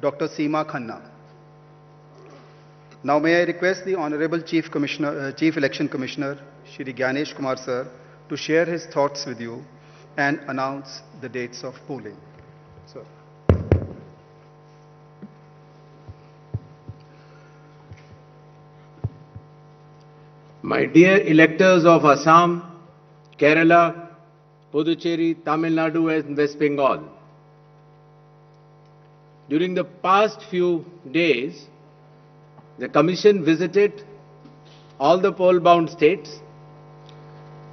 Dr. Seema Khanna. Now may I request the Honorable Chief Election Commissioner, Shri Gyanesh Kumar Sir, to share his thoughts with you and announce the dates of polling. Sir. My dear electors of Assam, Kerala, Puducherry, Tamil Nadu and West Bengal, during the past few days, the Commission visited all the poll-bound states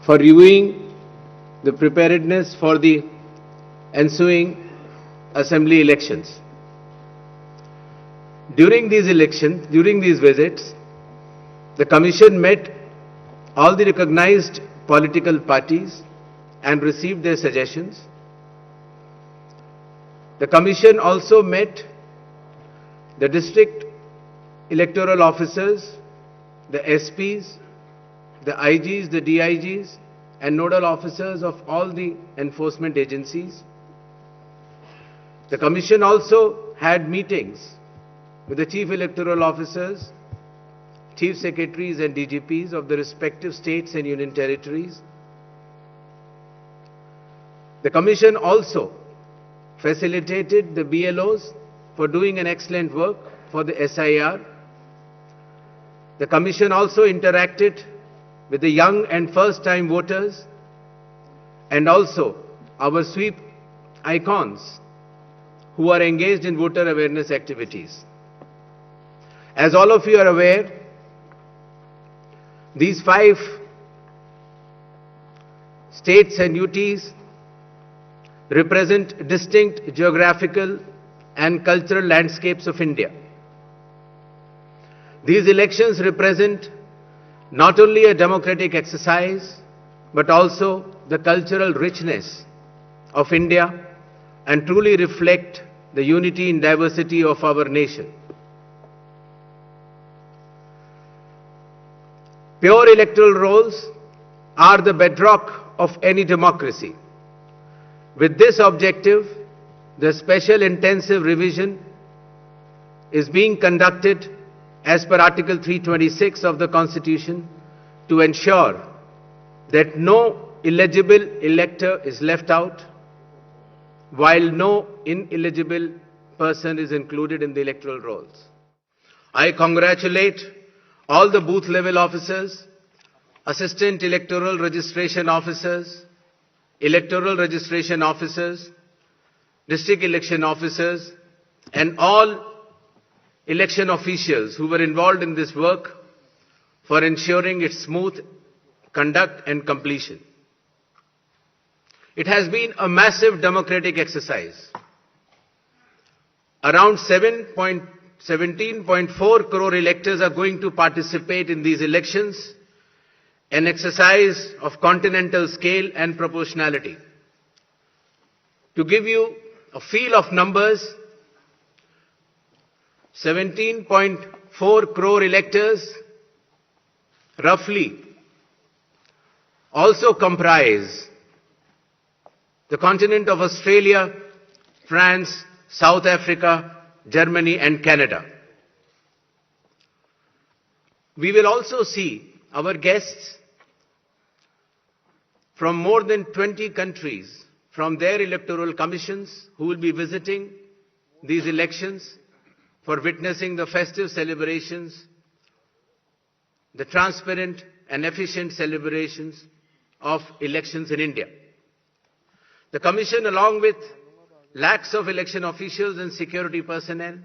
for reviewing the preparedness for the ensuing assembly elections. During these visits, the Commission met all the recognized political parties and received their suggestions. The Commission also met the district electoral officers, the SPs, the IGs, the DIGs, and nodal officers of all the enforcement agencies. The Commission also had meetings with the chief electoral officers, chief secretaries and DGPs of the respective states and union territories. The Commission also facilitated the BLOs for doing an excellent work for the SIR. The Commission also interacted with the young and first-time voters and also our sweep icons who are engaged in voter awareness activities. As all of you are aware, these 5 states and UTs represent distinct geographical and cultural landscapes of India. These elections represent not only a democratic exercise, but also the cultural richness of India and truly reflect the unity in diversity of our nation. Pure electoral rolls are the bedrock of any democracy. With this objective, the special intensive revision is being conducted as per Article 326 of the Constitution to ensure that no eligible elector is left out, while no ineligible person is included in the electoral rolls. I congratulate all the booth level officers, assistant electoral registration officers, electoral registration officers, district election officers, and all election officials who were involved in this work for ensuring its smooth conduct and completion. It has been a massive democratic exercise. Around 17.4 crore electors are going to participate in these elections, an exercise of continental scale and proportionality. To give you a feel of numbers, 17.4 crore electors roughly also comprise the continent of Australia, France, South Africa, Germany and Canada. We will also see our guests from more than 20 countries from their electoral commissions who will be visiting these elections for witnessing the festive celebrations, the transparent and efficient celebrations of elections in India. The Commission, along with lakhs of election officials and security personnel,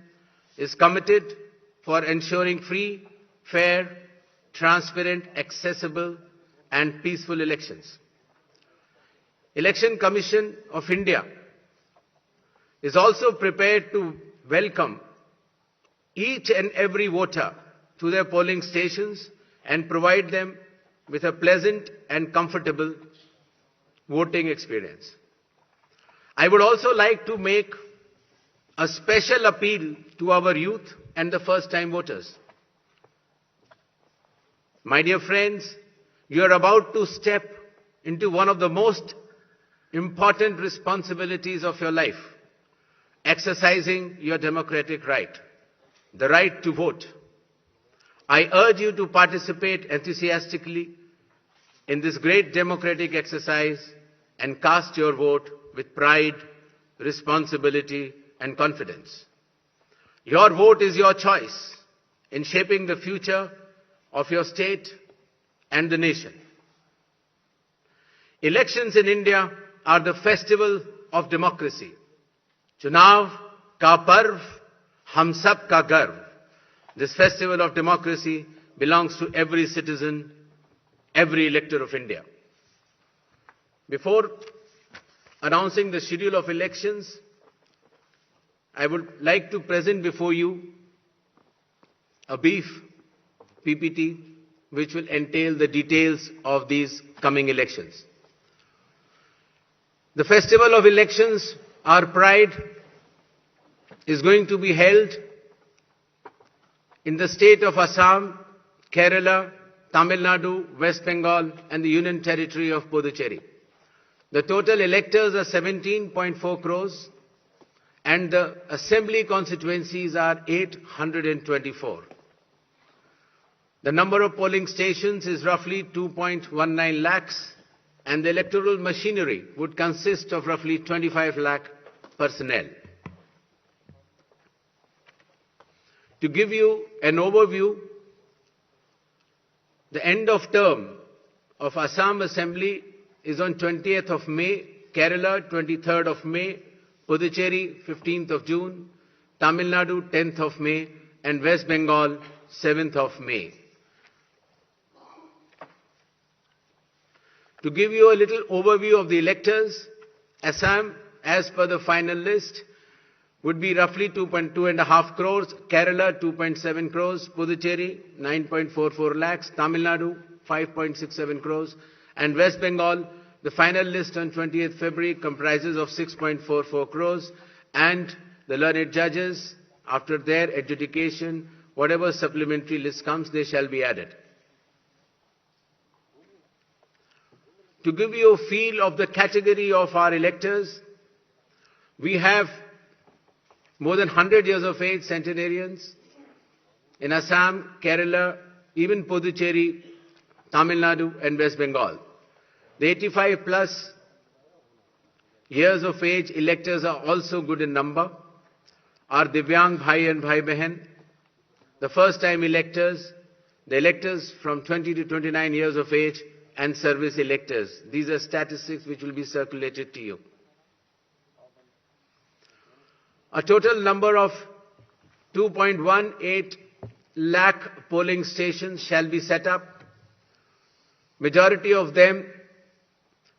is committed for ensuring free, fair, transparent, accessible and peaceful elections. Election Commission of India is also prepared to welcome each and every voter to their polling stations and provide them with a pleasant and comfortable voting experience. I would also like to make a special appeal to our youth and the first-time voters. My dear friends, you are about to step into one of the most important responsibilities of your life, exercising your democratic right, the right to vote. I urge you to participate enthusiastically in this great democratic exercise and cast your vote with pride, responsibility, and confidence. Your vote is your choice in shaping the future of your state and the nation. Elections in India are the festival of democracy. Chunav ka parv, hum sab ka garv. This festival of democracy belongs to every citizen, every elector of India. Before announcing the schedule of elections, I would like to present before you a brief PPT which will entail the details of these coming elections. The festival of elections, our pride, is going to be held in the state of Assam, Kerala, Tamil Nadu, West Bengal, and the Union Territory of Puducherry. The total electors are 17.4 crores, and the assembly constituencies are 824. The number of polling stations is roughly 2.19 lakhs, and the electoral machinery would consist of roughly 25 lakh personnel. To give you an overview, the end of term of Assam Assembly is on 20th of May, Kerala 23rd of May, Puducherry 15th of June, Tamil Nadu 10th of May, and West Bengal 7th of May. To give you a little overview of the electors, Assam, as per the final list, would be roughly 2.5 crores, Kerala 2.7 crores, Puducherry 9.44 lakhs, Tamil Nadu 5.67 crores, and West Bengal, the final list on 20th February comprises of 6.44 crores, and the learned judges, after their adjudication, whatever supplementary list comes, they shall be added. To give you a feel of the category of our electors, we have more than 100 years of age centenarians in Assam, Kerala, even Puducherry, Tamil Nadu, and West Bengal. The 85 plus years of age electors are also good in number. Our Divyang Bhai and Bhai Behan, the first time electors, the electors from 20 to 29 years of age, and service electors. These are statistics which will be circulated to you. A total number of 2.18 lakh polling stations shall be set up. Majority of them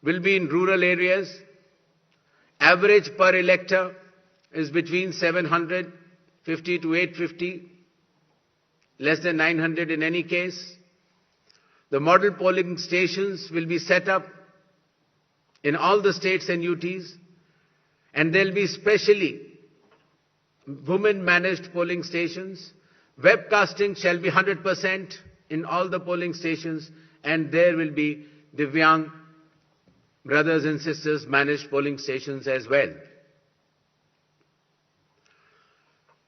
will be in rural areas. Average per elector is between 750 to 850, less than 900 in any case. The model polling stations will be set up in all the states and UTs, and there will be specially women-managed polling stations. Webcasting shall be 100% in all the polling stations, and there will be Divyang brothers and sisters managed polling stations as well.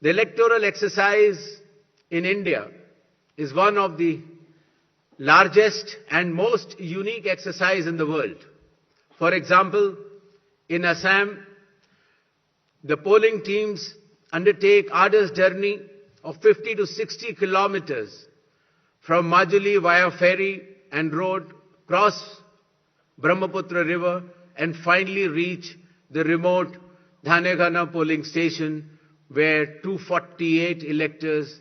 The electoral exercise in India is one of the largest and most unique exercise in the world. For example, in Assam, the polling teams undertake arduous journey of 50 to 60 kilometers from Majuli via ferry and road, cross Brahmaputra river, and finally reach the remote Dhanegana polling station where 248 electors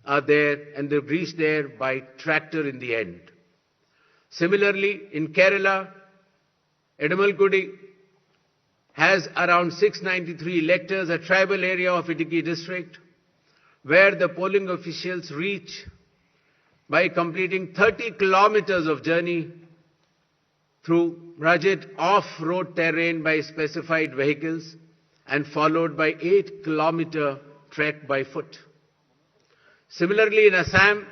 are there, and they reach there by tractor in the end. Similarly, in Kerala, Edamalgudi has around 693 electors, a tribal area of Idukki district, where the polling officials reach by completing 30 kilometers of journey through rugged off-road terrain by specified vehicles and followed by 8-kilometer trek by foot. Similarly, in Assam,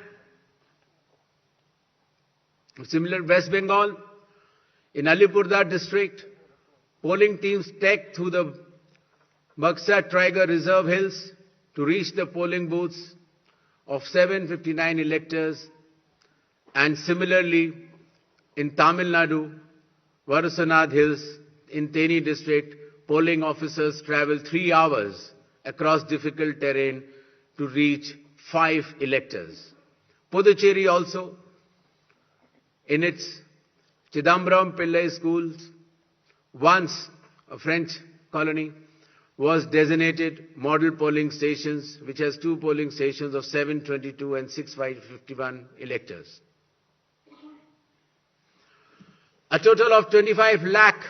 West Bengal, in Alipurduar district, polling teams trek through the Buxa Tiger Reserve Hills to reach the polling booths of 759 electors, and similarly in Tamil Nadu, Varusanath Hills in Theni district, polling officers travel 3 hours across difficult terrain to reach 5 electors. Puducherry also, in its Chidambaram Pillai schools, once a French colony, was designated model polling stations, which has 2 polling stations of 722 and 651 electors. A total of 25 lakh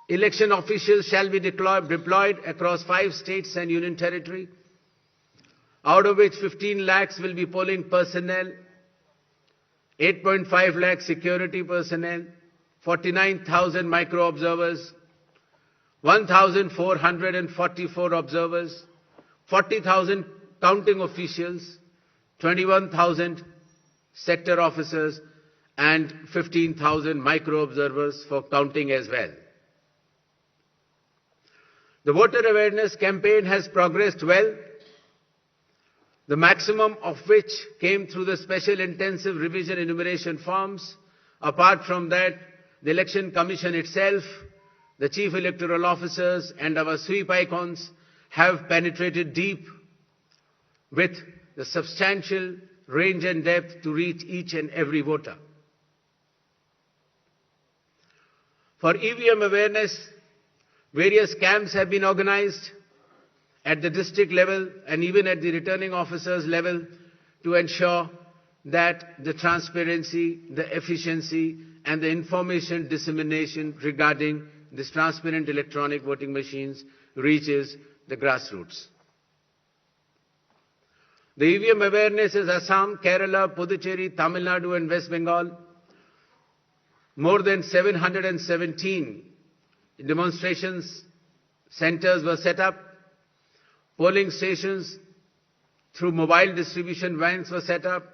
election officials shall be deployed across 5 states and union territory, out of which 15 lakhs will be polling personnel, 8.5 lakh security personnel, 49,000 micro-observers, 1,444 observers, 40,000 counting officials, 21,000 sector officers, and 15,000 micro-observers for counting as well. The voter awareness campaign has progressed well, the maximum of which came through the special intensive revision enumeration forms. Apart from that, the Election Commission itself, the Chief Electoral Officers and our sweep icons have penetrated deep with the substantial range and depth to reach each and every voter. For EVM awareness, various camps have been organized at the district level and even at the returning officers level to ensure that the transparency, the efficiency and the information dissemination regarding this transparent electronic voting machines reaches the grassroots. The EVM awareness is Assam, Kerala, Puducherry, Tamil Nadu and West Bengal. More than 717 demonstrations centers were set up. Polling stations through mobile distribution vans were set up.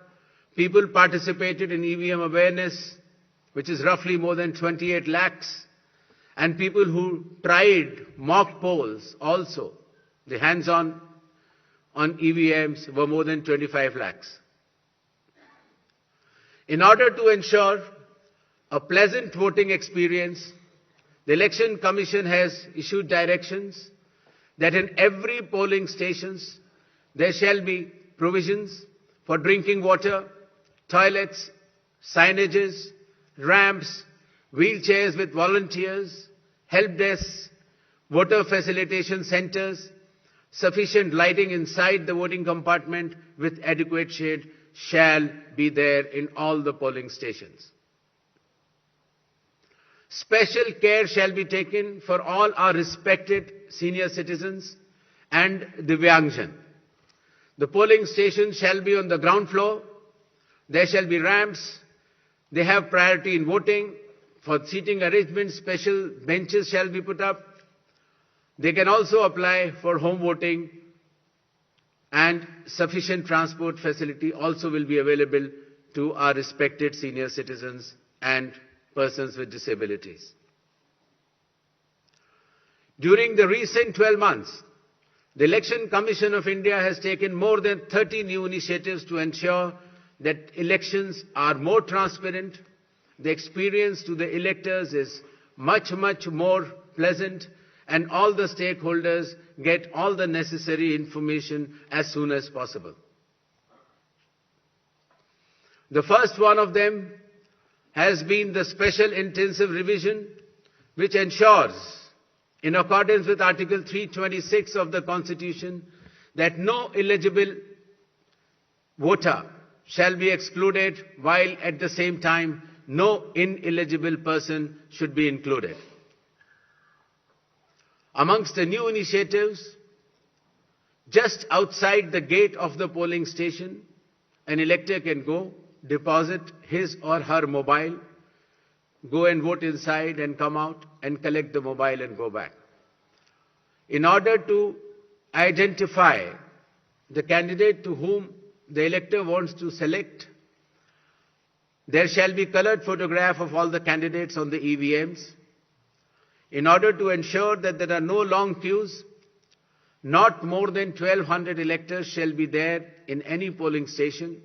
People participated in EVM awareness, which is roughly more than 28 lakhs. And people who tried mock polls also, the hands-on on EVMs were more than 25 lakhs. In order to ensure a pleasant voting experience, the Election Commission has issued directions that in every polling stations there shall be provisions for drinking water, toilets, signages, ramps, wheelchairs with volunteers, help desks, voter facilitation centers, sufficient lighting inside the voting compartment with adequate shade shall be there in all the polling stations. Special care shall be taken for all our respected senior citizens and Divyangjan. The polling station shall be on the ground floor. There shall be ramps. They have priority in voting. For seating arrangements, special benches shall be put up. They can also apply for home voting, and sufficient transport facility also will be available to our respected senior citizens and persons with disabilities. During the recent 12 months, the Election Commission of India has taken more than 30 new initiatives to ensure that elections are more transparent. The experience to the electors is much more pleasant, and all the stakeholders get all the necessary information as soon as possible. The first one of them has been the special intensive revision, which ensures, in accordance with Article 326 of the Constitution, that no eligible voter shall be excluded, while at the same time no ineligible person should be included. Amongst the new initiatives, just outside the gate of the polling station, an elector can go, deposit his or her mobile, go and vote inside and come out and collect the mobile and go back. In order to identify the candidate to whom the elector wants to select, there shall be colored photograph of all the candidates on the EVMs. In order to ensure that there are no long queues, Not more than 1,200 electors shall be there in any polling station.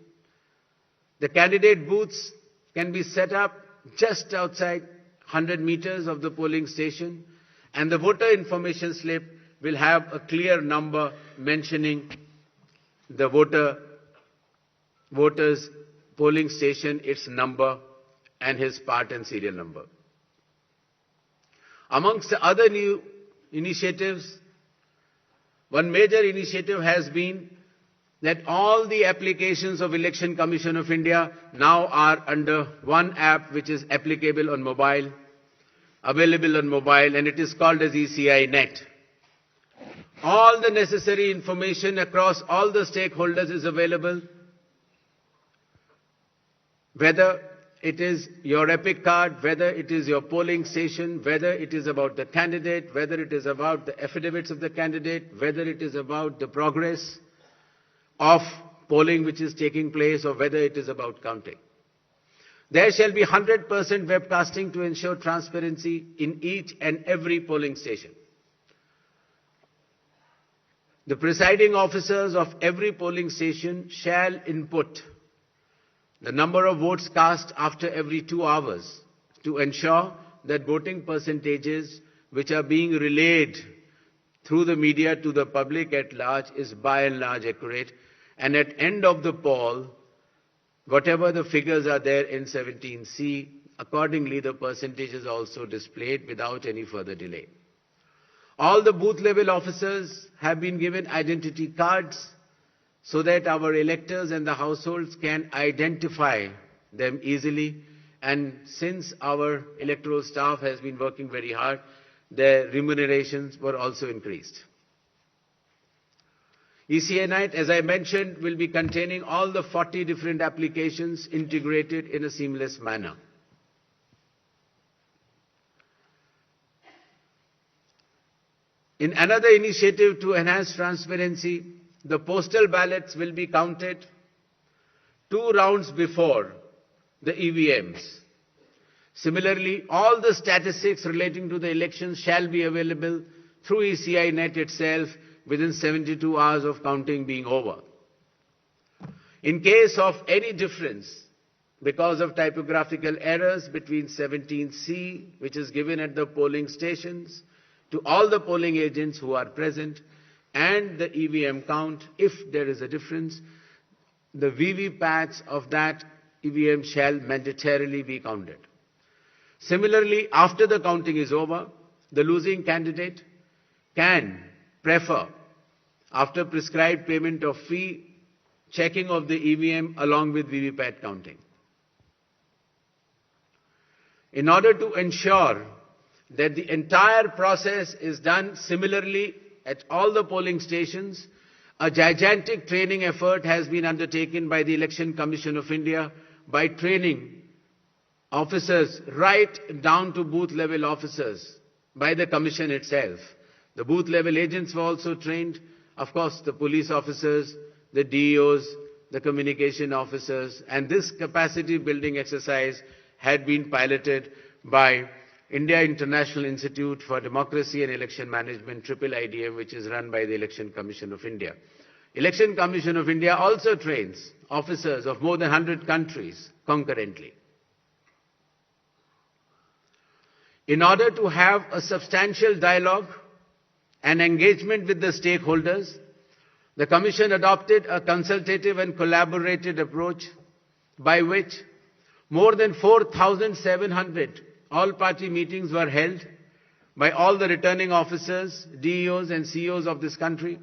The candidate booths can be set up just outside 100 meters of the polling station, and the voter information slip will have a clear number mentioning the voter's polling station, its number, and his part and serial number. Amongst the other new initiatives, one major initiative has been that all the applications of Election Commission of India now are under one app which is applicable on mobile, available on mobile, and it is called as ECInet. All the necessary information across all the stakeholders is available, whether it is your EPIC card, whether it is your polling station, whether it is about the candidate, whether it is about the affidavits of the candidate, whether it is about the progress of polling which is taking place, or whether it is about counting. There shall be 100% webcasting to ensure transparency in each and every polling station. The presiding officers of every polling station shall input the number of votes cast after every 2 hours to ensure that voting percentages which are being relayed through the media to the public at large is by and large accurate. And at end of the poll, whatever the figures are there in 17C, accordingly the percentage is also displayed without any further delay. All the booth level officers have been given identity cards so that our electors and the households can identify them easily. And since our electoral staff has been working very hard, their remunerations were also increased. ECInet, as I mentioned, will be containing all the 40 different applications integrated in a seamless manner. In another initiative to enhance transparency, the postal ballots will be counted 2 rounds before the EVMs. Similarly, all the statistics relating to the elections shall be available through ECInet itself within 72 hours of counting being over. In case of any difference because of typographical errors between 17C, which is given at the polling stations, to all the polling agents who are present, and the EVM count, if there is a difference, the VVPATs of that EVM shall mandatorily be counted. Similarly, after the counting is over, the losing candidate can prefer, after prescribed payment of fee, checking of the EVM along with VVPAT counting. In order to ensure that the entire process is done similarly at all the polling stations, a gigantic training effort has been undertaken by the Election Commission of India by training officers right down to booth level officers by the Commission itself. The booth level agents were also trained, of course the police officers, the DEOs, the communication officers, and this capacity building exercise had been piloted by India International Institute for Democracy and Election Management, IIIDM, which is run by the Election Commission of India. Election Commission of India also trains officers of more than 100 countries concurrently. In order to have a substantial dialogue and engagement with the stakeholders, the Commission adopted a consultative and collaborative approach by which more than 4,700 all-party meetings were held by all the returning officers, DEOs and CEOs of this country.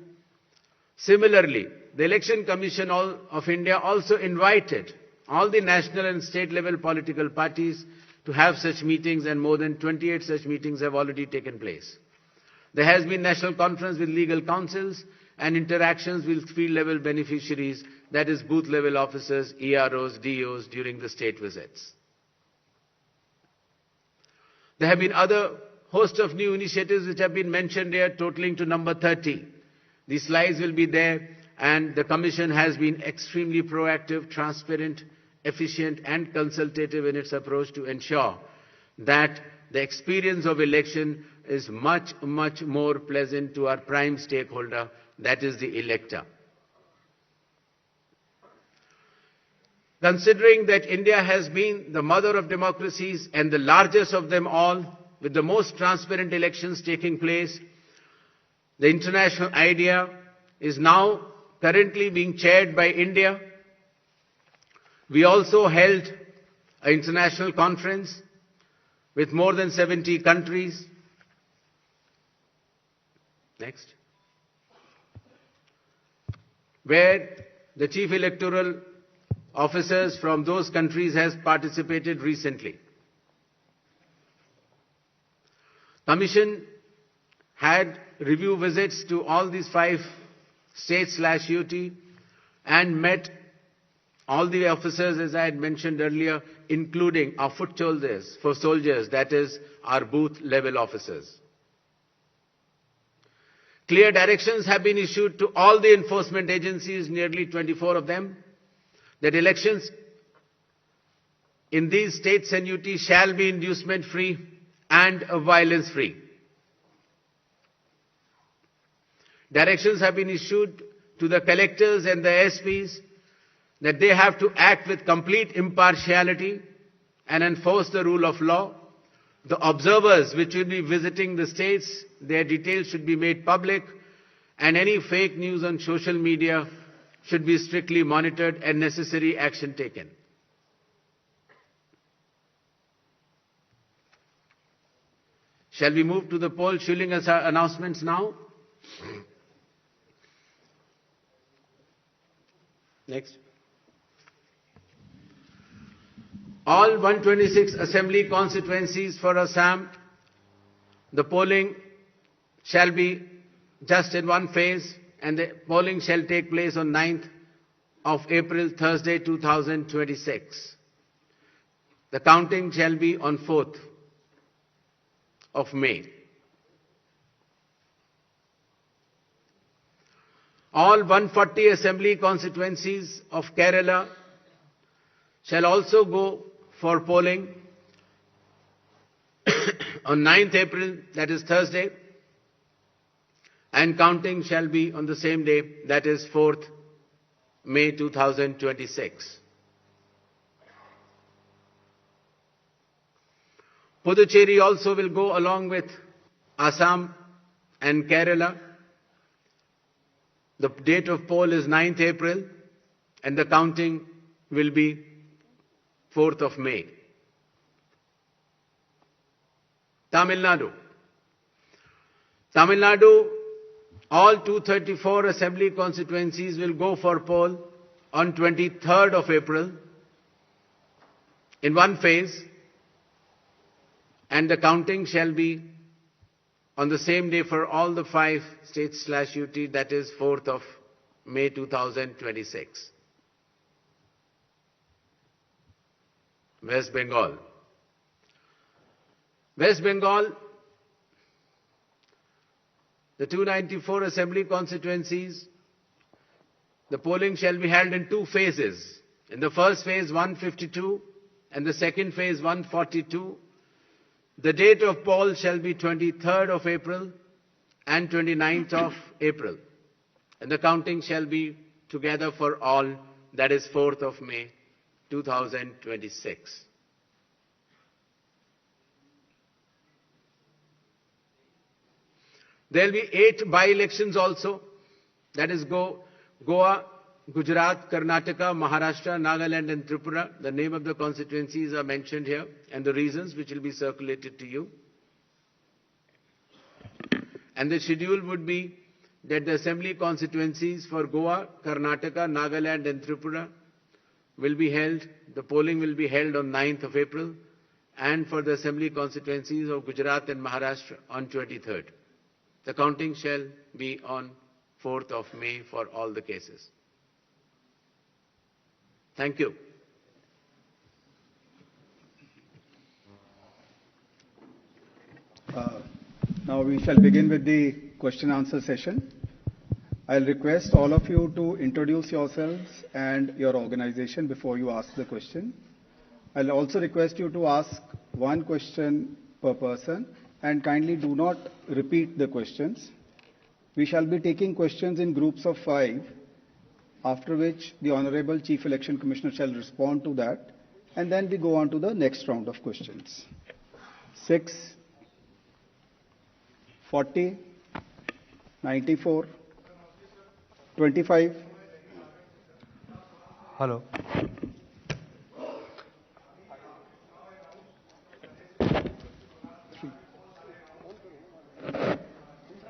Similarly, the Election Commission of India also invited all the national and state level political parties to have such meetings, and more than 28 such meetings have already taken place. There has been national conference with legal councils and interactions with field level beneficiaries, that is booth level officers, EROs, DEOs during the state visits. There have been other host of new initiatives which have been mentioned here, totaling to number 30. These slides will be there, and the Commission has been extremely proactive, transparent, efficient and consultative in its approach to ensure that the experience of election is much, much more pleasant to our prime stakeholder, that is the elector. Considering that India has been the mother of democracies and the largest of them all, with the most transparent elections taking place, the international idea is now currently being chaired by India. We also held an international conference with more than 70 countries. Next. Where the chief electoral officers from those countries has participated recently. Commission had review visits to all these 5 states/UT and met all the officers, as I had mentioned earlier, including our foot soldiers, that is our booth level officers. Clear directions have been issued to all the enforcement agencies, nearly 24 of them, that elections in these states and UT shall be inducement-free and violence-free. Directions have been issued to the collectors and the SPs that they have to act with complete impartiality and enforce the rule of law. The observers which will be visiting the states, their details should be made public, and any fake news on social media should be strictly monitored and necessary action taken. Shall we move to the poll shilling announcements now? Next. All 126 assembly constituencies for Assam, the polling shall be just in one phase, and the polling shall take place on 9th of April, Thursday, 2026. The counting shall be on 4th of May. All 140 assembly constituencies of Kerala shall also go for polling on 9th April, that is Thursday, and counting shall be on the same day, that is 4th May 2026. Puducherry also will go along with Assam and Kerala. The date of poll is 9th April and the counting will be 4th of May. Tamil Nadu. Tamil Nadu, all 234 assembly constituencies will go for poll on 23rd of April in one phase, and the counting shall be on the same day for all the 5 states/UT, that is 4th of May 2026. West Bengal. West Bengal, the 294 assembly constituencies, the polling shall be held in 2 phases. In the first phase, 152, and the second phase, 142. The date of poll shall be 23rd of April and 29th of April. And the counting shall be together for all, that is 4th of May 2026. There will be 8 by-elections also, that is Goa, Gujarat, Karnataka, Maharashtra, Nagaland and Tripura. The name of the constituencies are mentioned here and the reasons which will be circulated to you. And the schedule would be that the assembly constituencies for Goa, Karnataka, Nagaland and Tripura will be held, the polling will be held on 9th of April, and for the assembly constituencies of Gujarat and Maharashtra on 23rd. The counting shall be on 4th of May for all the cases. Thank you. Now we shall begin with the question answer session. I'll request all of you to introduce yourselves and your organization before you ask the question. I'll also request you to ask one question per person, and kindly do not repeat the questions. We shall be taking questions in groups of 5, after which the Honorable Chief Election Commissioner shall respond to that, and then we go on to the next round of questions. 6, 40, 94, 25. Hello.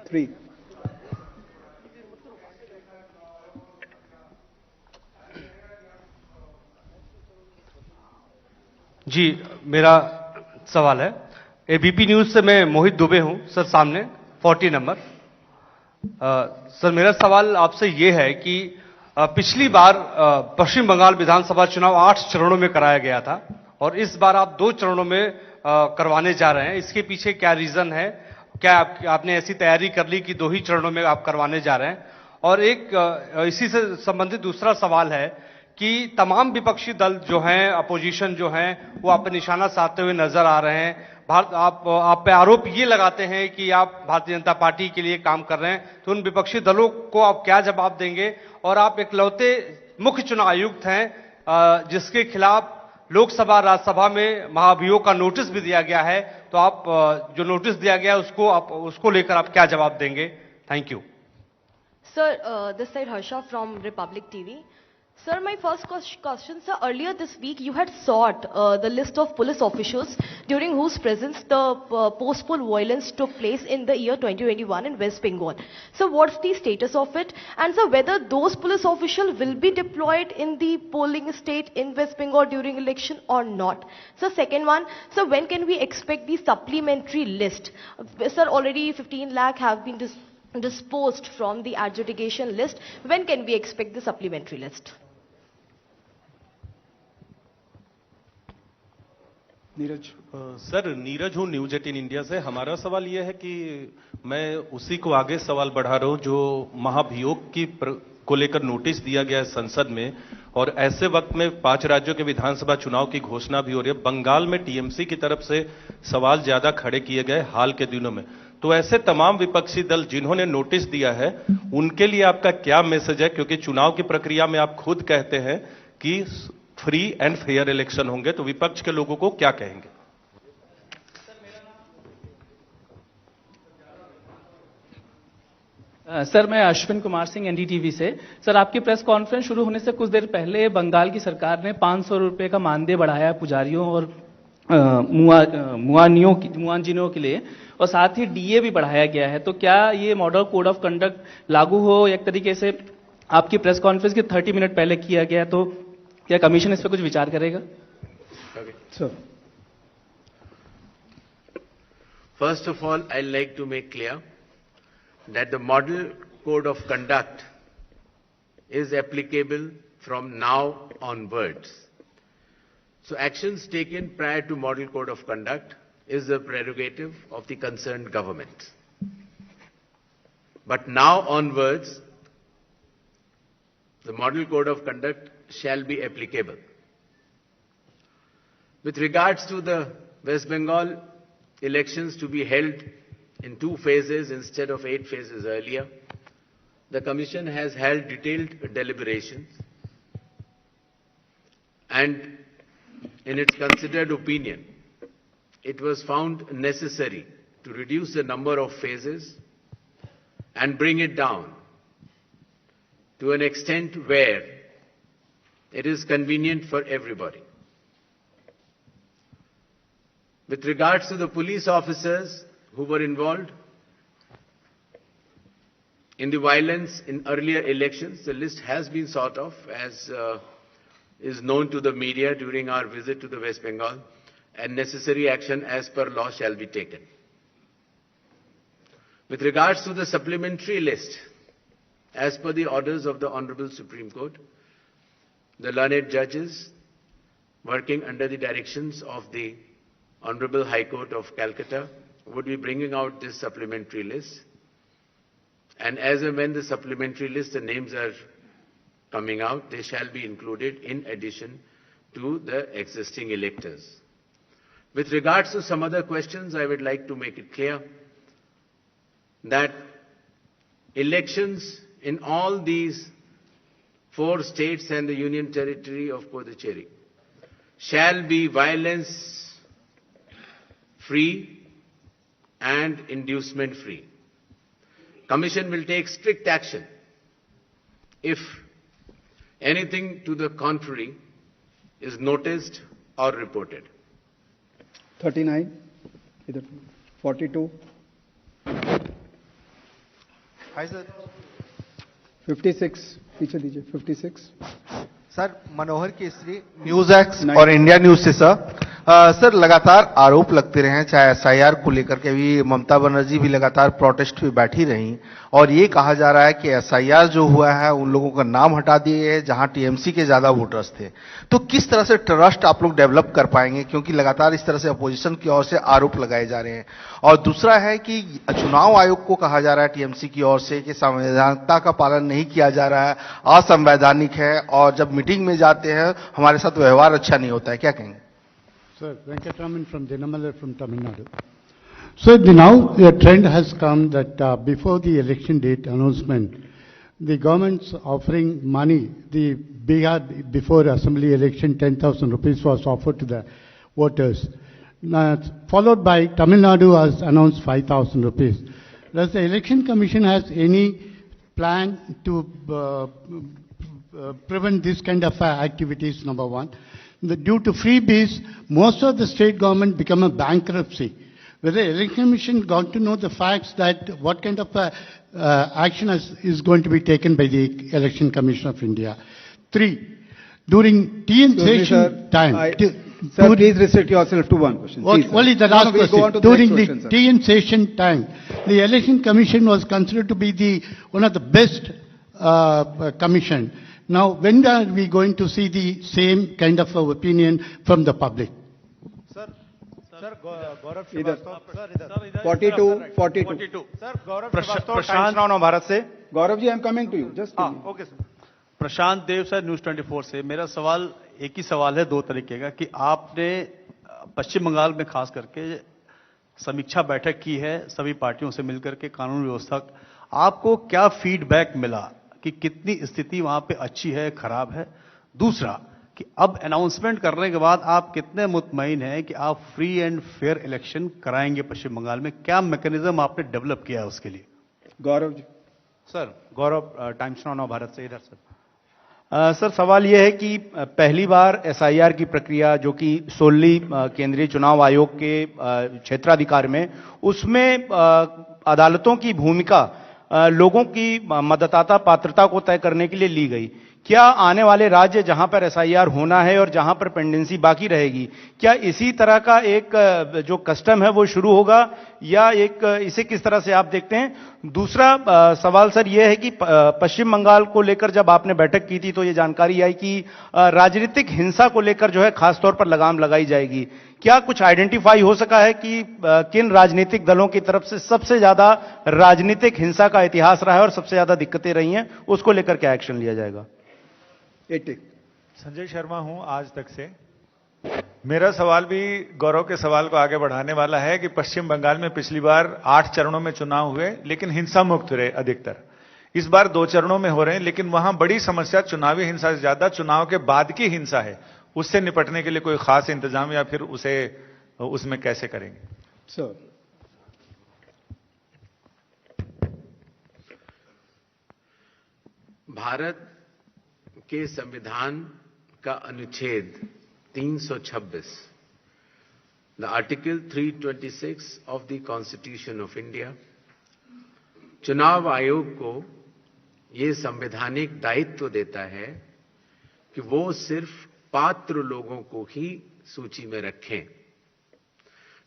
3. जी, मेरा सवाल है ABP news से मैं मोहित दुबे हूं sir, सामने 40 number. Sir मेरा सवाल आपसे ये है कि पिछली बार पश्चिम बंगाल विधानसभा चुनाव 8 चरणों में कराया गया था और इस बार आप 2 चरणों में करवाने जा रहे हैं। इसके पीछे क्या रीजन है? क्या आपने ऐसी तैयारी कर ली कि 2 ही चरणों में आप करवाने जा रहे हैं? और एक इसी से संबंधित दूसरा सवाल है कि तमाम विपक्षी दल जो हैं, अपोजिशन जो हैं, वो आप पे निशाना साधते हुए नजर आ रहे हैं। आप पे आरोप ये लगाते हैं कि आप भारतीय जनता पार्टी के लिए काम कर रहे हैं, तो उन विपक्षी दलों को आप क्या जवाब देंगे? और आप इकलौते मुख्य चुनाव आयुक्त हैं जिसके खिलाफ लोकसभा राज्यसभा में महाभियोग का नोटिस भी दिया गया है, तो आप जो नोटिस दिया गया उसको लेकर आप क्या जवाब देंगे? Thank you. Sir, this side Harsha from Republic TV. Sir, my first question, sir, earlier this week you had sought the list of police officials during whose presence the post-poll violence took place in the year 2021 in West Bengal. So what's the status of it? And sir, whether those police officials will be deployed in the polling state in West Bengal during election or not? So second one, so when can we expect the supplementary list? Sir, already 15 lakh have been disposed from the adjudication list. When can we expect the supplementary list? Neeraj. Sir Neeraj हूँ news 18 India से। हमारा सवाल यह है कि मैं उसी को आगे सवाल बढ़ा रहा हूँ जो महाभियोग को लेकर नोटिस दिया गया है संसद में, और ऐसे वक्त में 5 राज्यों के विधानसभा चुनाव की घोषणा भी हो रही है। बंगाल में टीएमसी की तरफ से सवाल ज्यादा खड़े किए गए हाल के दिनों में, तो ऐसे तमाम विपक्षी दल जिन्होंने नोटिस दिया है उनके लिए आपका क्या मैसेज है? क्योंकि चुनाव की प्रक्रिया में आप खुद कहते हैं कि फ्री एंड फेयर इलेक्शन होंगे, तो विपक्ष के लोगों को क्या कहेंगे? सर मैं अश्विन कुमार सिंह एनडीटीवी से। सर आपकी प्रेस कॉन्फ्रेंस शुरू होने से कुछ देर पहले बंगाल की सरकार ने 500 रुपए का मानदेय बढ़ाया पुजारियों और मुआंजिनों के लिए, और साथ ही डीए भी बढ़ाया गया है। तो क्या ये मॉडल कोड ऑफ कंडक्ट लागू हो एक तरीके से आपकी प्रेस कॉन्फ्रेंस के 30 मिनट पहले किया गया, तो क्या कमीशन इस पर कुछ विचार करेगा? Sir. First of all, I'd like to make clear that the model code of conduct is applicable from now onwards. So actions taken prior to model code of conduct is the prerogative of the concerned government. But now onwards, the model code of conduct shall be applicable. With regards to the West Bengal elections to be held in 2 phases instead of 8 phases earlier, the Commission has held detailed deliberations, and in its considered opinion, it was found necessary to reduce the number of phases and bring it down to an extent where it is convenient for everybody. With regards to the police officers who were involved in the violence in earlier elections, the list has been sort of, as is known to the media during our visit to the West Bengal, and necessary action as per law shall be taken. With regards to the supplementary list, as per the orders of the Honorable Supreme Court, the learned judges working under the directions of the Honorable High Court of Calcutta would be bringing out this supplementary list. And as and when the supplementary list, the names are coming out, they shall be included in addition to the existing electors. With regards to some other questions, I would like to make it clear that elections in all these 4 states and the Union Territory of Puducherry shall be violence-free and inducement-free. Commission will take strict action if anything to the contrary is noticed or reported. 39, इधर 42, hi sir 56, पीछे दीजिए 56, sir मनोहर Kesari news x और India news से sir लगातार आरोप लगते रहे हैं, चाहे एसआईआर को लेकर के भी ममता बनर्जी भी लगातार प्रोटेस्ट पे बैठी रही और ये कहा जा रहा है कि एसआईआर जो हुआ है उन लोगों का नाम हटा दिए गए जहां टीएमसी के ज्यादा वोटर्स थे। तो किस तरह से ट्रस्ट आप लोग डेवलप कर पाएंगे, क्योंकि लगातार इस तरह से अपोजिशन की ओर से आरोप लगाए जा रहे हैं। और दूसरा है कि चुनाव आयोग को कहा जा रहा है टीएमसी की ओर से कि संवैधानिकता का पालन नहीं किया जा रहा है, असंवैधानिक है और जब मीटिंग में जाते हैं हमारे साथ व्यवहार अच्छा नहीं होता है, क्या कहेंगे? Sir, Venkataraman from Dinamala from Tamil Nadu. So now the trend has come that before the election date announcement, the government's offering money. The Bihar before assembly election 10,000 rupees was offered to the voters. Followed by Tamil Nadu has announced 5,000 rupees. Does the election commission has any plan to prevent this kind of activities? Number one. Due to freebies, most of the state government become a bankruptcy. Whether the election commission got to know the facts that what kind of action is going to be taken by the election commission of India. 3, during TN session time. Sir, please restrict yourself to one question. Only the last question. During the TN session time, the election commission was considered to be one of the best commission. Now, when are we going to see the same kind of opinion from the public? Sir, Gaurav Srivastava, 42. Sir, Gaurav Srivastava, Times Now Bharat से. Gaurav ji, I am coming to you. Just okay sir. Prashant Dev sir, News 24 से. मेरा सवाल एक ही सवाल है, 2 तरीके का, कि आपने पश्चिम बंगाल में खास करके समीक्षा बैठक की है सभी पार्टियों से मिलकर के कानून व्यवस्था, आपको क्या फीडबैक मिला कि कितनी स्थिति वहां पे अच्छी है, खराब है? दूसरा कि अब अनाउंसमेंट करने के बाद आप कितने मुतमईन हैं कि आप फ्री एंड फेयर इलेक्शन कराएंगे पश्चिम बंगाल में? क्या मैकेनिज्म आपने डेवलप किया है उसके लिए? गौरव जी. सर, गौरव, टाइम्स नाउ भारत से. इधर सर. सर, सवाल यह है कि पहली बार एसआईआर की प्रक्रिया जो कि सोली केंद्रीय चुनाव आयोग के क्षेत्राधिकार में, उसमें अदालतों की भूमिका लोगों की मतदाता पात्रता को तय करने के लिए ली गई। क्या आने वाले राज्य जहां पर एसआईआर होना है और जहां पर पेंडेंसी बाकी रहेगी, क्या इसी तरह का एक जो कस्टम है वो शुरू होगा, या इसे किस तरह से आप देखते हैं? दूसरा सवाल सर ये है कि पश्चिम बंगाल को लेकर जब आपने बैठक की थी तो ये जानकारी आई कि राजनीतिक हिंसा को लेकर जो है खासतौर पर लगाम लगाई जाएगी। क्या कुछ आइडेंटिफाई हो सका है कि किन राजनीतिक दलों की तरफ से सबसे ज्यादा राजनीतिक हिंसा का इतिहास रहा है और सबसे ज्यादा दिक्कतें रही हैं, उसको लेकर क्या एक्शन लिया जाएगा? संजय शर्मा हूं आज तक से। मेरा सवाल भी गौरव के सवाल को आगे बढ़ाने वाला है कि पश्चिम बंगाल में पिछली बार 8 चरणों में चुनाव हुए लेकिन हिंसा मुक्त रहे अधिकतर। इस बार 2 चरणों में हो रहे हैं लेकिन वहां बड़ी समस्या चुनावी हिंसा से ज्यादा चुनाव के बाद की हिंसा है। उससे निपटने के लिए कोई खास इंतजाम या फिर उसमें कैसे करेंगे? सर, भारत के संविधान का अनुच्छेद 326, the article 326 of the constitution of India, चुनाव आयोग को यह संवैधानिक दायित्व देता है कि वो सिर्फ पात्र लोगों को ही सूची में रखें।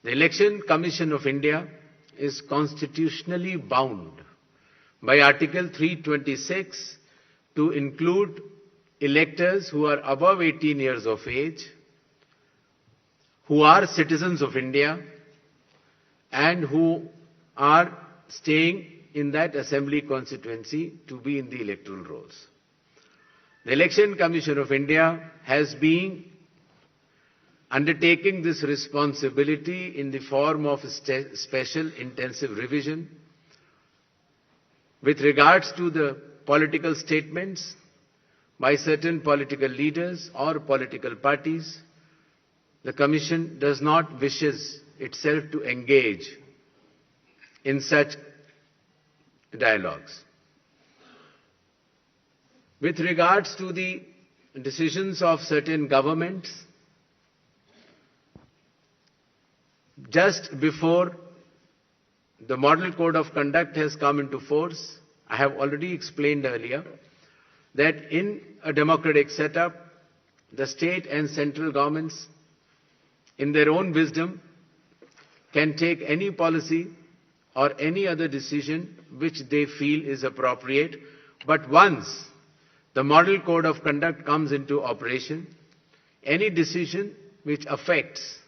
The election commission of India is constitutionally bound by article 326 to include electors who are above 18 years of age, who are citizens of India, and who are staying in that assembly constituency to be in the electoral rolls. The Election Commission of India has been undertaking this responsibility in the form of special intensive revision with regards to the political statements by certain political leaders or political parties. The Commission does not wishes itself to engage in such dialogues. With regards to the decisions of certain governments, just before the Model Code of Conduct has come into force, I have already explained earlier that in a democratic setup, the state and central governments, in their own wisdom, can take any policy or any other decision which they feel is appropriate. But once the Model Code of Conduct comes into operation, any decision which affects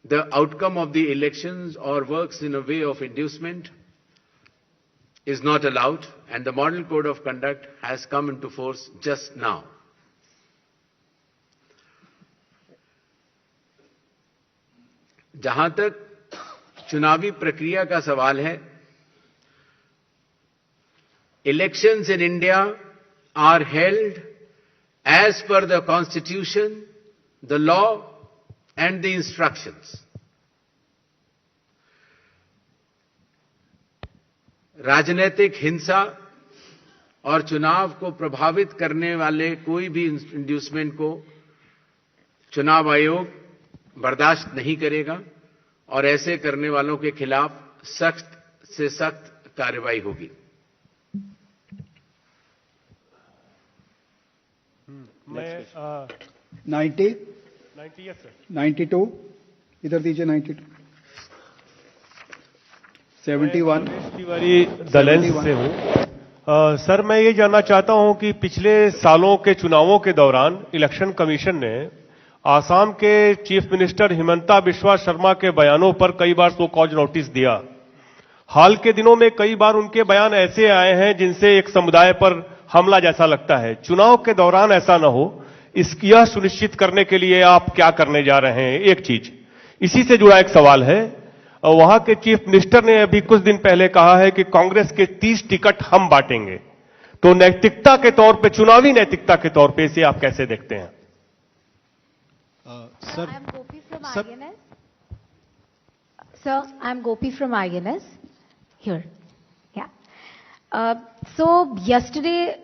the outcome of the elections or works in a way of inducement is not allowed, and the Model Code of Conduct has come into force just now. जहां तक चुनावी प्रक्रिया का सवाल है, elections in India are held as per the Constitution, the law and the instructions. राजनीतिक हिंसा और चुनाव को प्रभावित करने वाले कोई भी इंड्यूसमेंट को चुनाव आयोग बर्दाश्त नहीं करेगा और ऐसे करने वालों के खिलाफ सख्त से सख्त कार्रवाई होगी। मैं 90 yes sir 92 इधर दीजिए 92 71 तिवारी दलेंस से हूं। सर मैं ये जानना चाहता हूं कि पिछले सालों के चुनावों के दौरान इलेक्शन कमीशन ने आसाम के चीफ मिनिस्टर हिमंता बिस्वा शर्मा के बयानों पर कई बार शो कॉज नोटिस दिया। हाल के दिनों में कई बार उनके बयान ऐसे आए हैं जिनसे एक समुदाय पर हमला जैसा लगता है। चुनाव के दौरान ऐसा न हो, यह सुनिश्चित करने के लिए आप क्या करने जा रहे हैं? एक चीज इसी से जुड़ा एक सवाल है, वहां के चीफ मिनिस्टर ने अभी कुछ दिन पहले कहा है कि कांग्रेस के 30 टिकट हम बांटेंगे, तो नैतिकता के तौर पे, चुनावी नैतिकता के तौर पे इसे आप कैसे देखते हैं? Sir, I'm Gopi from INS. Sir, I'm Gopi from INS. Here. Yeah. So yesterday,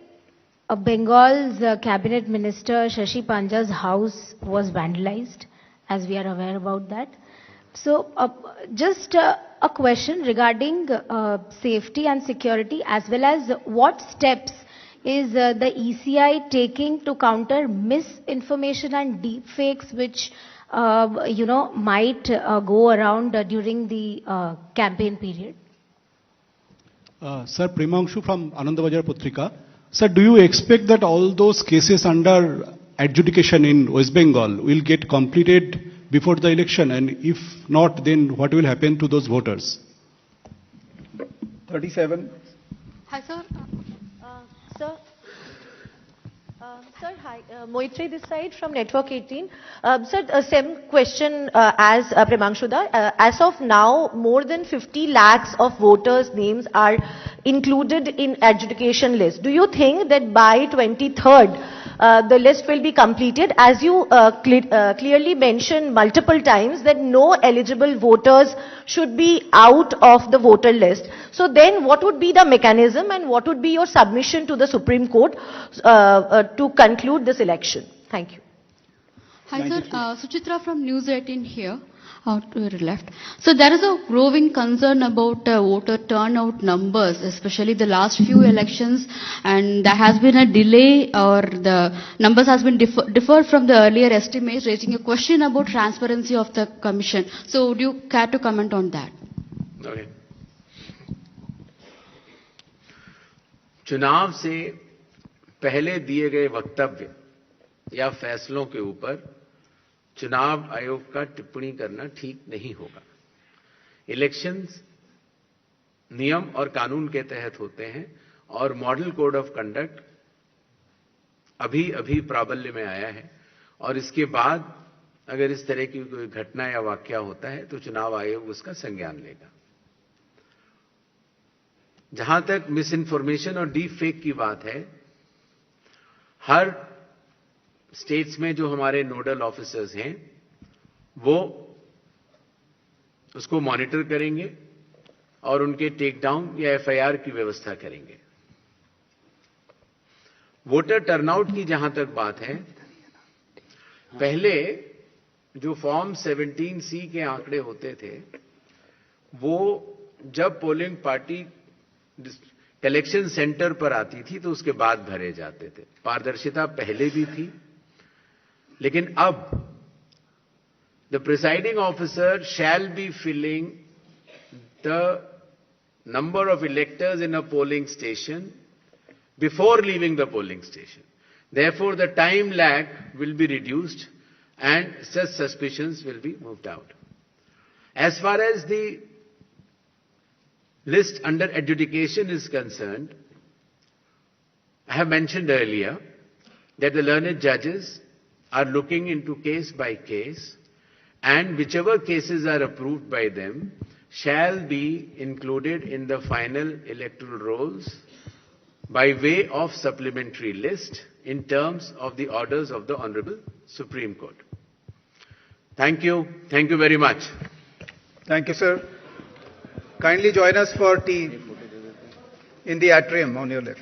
Bengal's cabinet minister Shashi Panja's house was vandalized, as we are aware about that. So just a question regarding safety and security, as well as what steps is the ECI taking to counter misinformation and deep fakes which might go around during the campaign period? Sir, Premanshu from Anandabajar Putrika. Sir, do you expect that all those cases under adjudication in West Bengal will get completed before the election, and if not, then what will happen to those voters? 37. Hi, sir. Sir, hi. Moitri this side from Network 18. Sir, same question as Premanshuda. As of now, more than 50 lakhs of voters' names are included in adjudication list. Do you think that by 23rd, the list will be completed? As you clearly mentioned multiple times that no eligible voters should be out of the voter list. So then what would be the mechanism and what would be your submission to the Supreme Court to conclude this election? Thank you. Hi sir, Suchitra from News 18 here. Out to your left. So there is a growing concern about voter turnout numbers, especially the last few elections, and there has been a delay or the numbers has been differed from the earlier estimates, raising a question about transparency of the commission. So would you care to comment on that? Okay. चुनाव से पहले दिए गए वक्तव्य या फैसलों के ऊपर चुनाव आयोग का टिप्पणी करना ठीक नहीं होगा। इलेक्शंस नियम और कानून के तहत होते हैं और मॉडल कोड ऑफ कंडक्ट अभी प्राबल्य में आया है और इसके बाद अगर इस तरह की कोई घटना या वाकया होता है तो चुनाव आयोग उसका संज्ञान लेगा। जहां तक मिस इन्फॉर्मेशन और डीप फेक की बात है, हर स्टेट्स में जो हमारे नोडल ऑफिसर्स हैं वो उसको मॉनिटर करेंगे और उनके टेक डाउन या एफआईआर की व्यवस्था करेंगे। वोटर टर्नआउट की जहां तक बात है, पहले जो फॉर्म 17C के आंकड़े होते थे वो जब पोलिंग पार्टी कलेक्शन सेंटर पर आती थी तो उसके बाद भरे जाते थे। पारदर्शिता पहले भी थी, लेकिन अब the presiding officer shall be filling the number of electors in a polling station before leaving the polling station. Therefore, the time lag will be reduced and such suspicions will be moved out. As far as the list under adjudication is concerned, I have mentioned earlier that the learned judges are looking into case by case, and whichever cases are approved by them shall be included in the final electoral rolls by way of supplementary list in terms of the orders of the Honorable Supreme Court. Thank you. Thank you very much. Thank you, sir. Kindly join us for tea in the atrium on your left.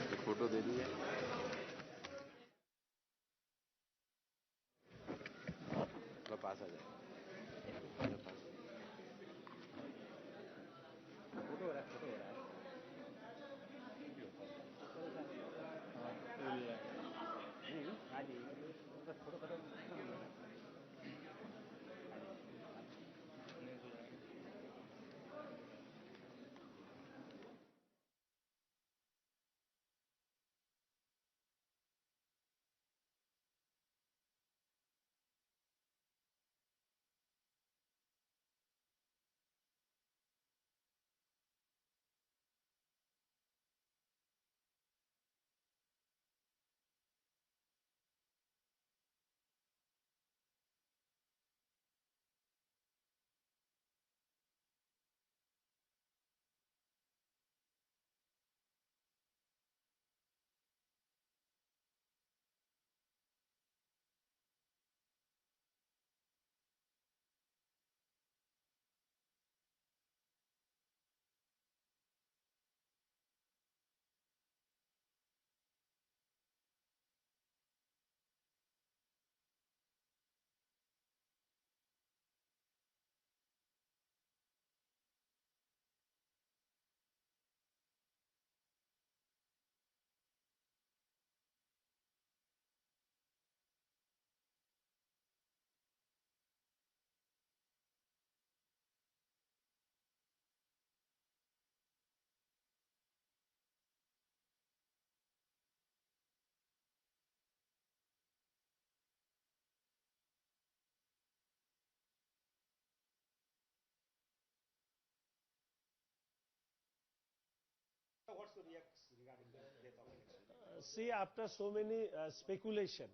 See, after so many speculation,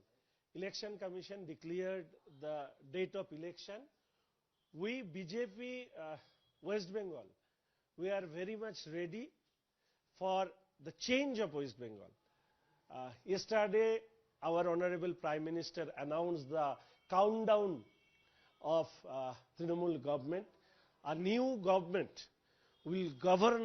Election Commission declared the date of election. We, BJP West Bengal, we are very much ready for the change of West Bengal. Yesterday, our Honorable Prime Minister announced the countdown of Trinamool government. A new government will govern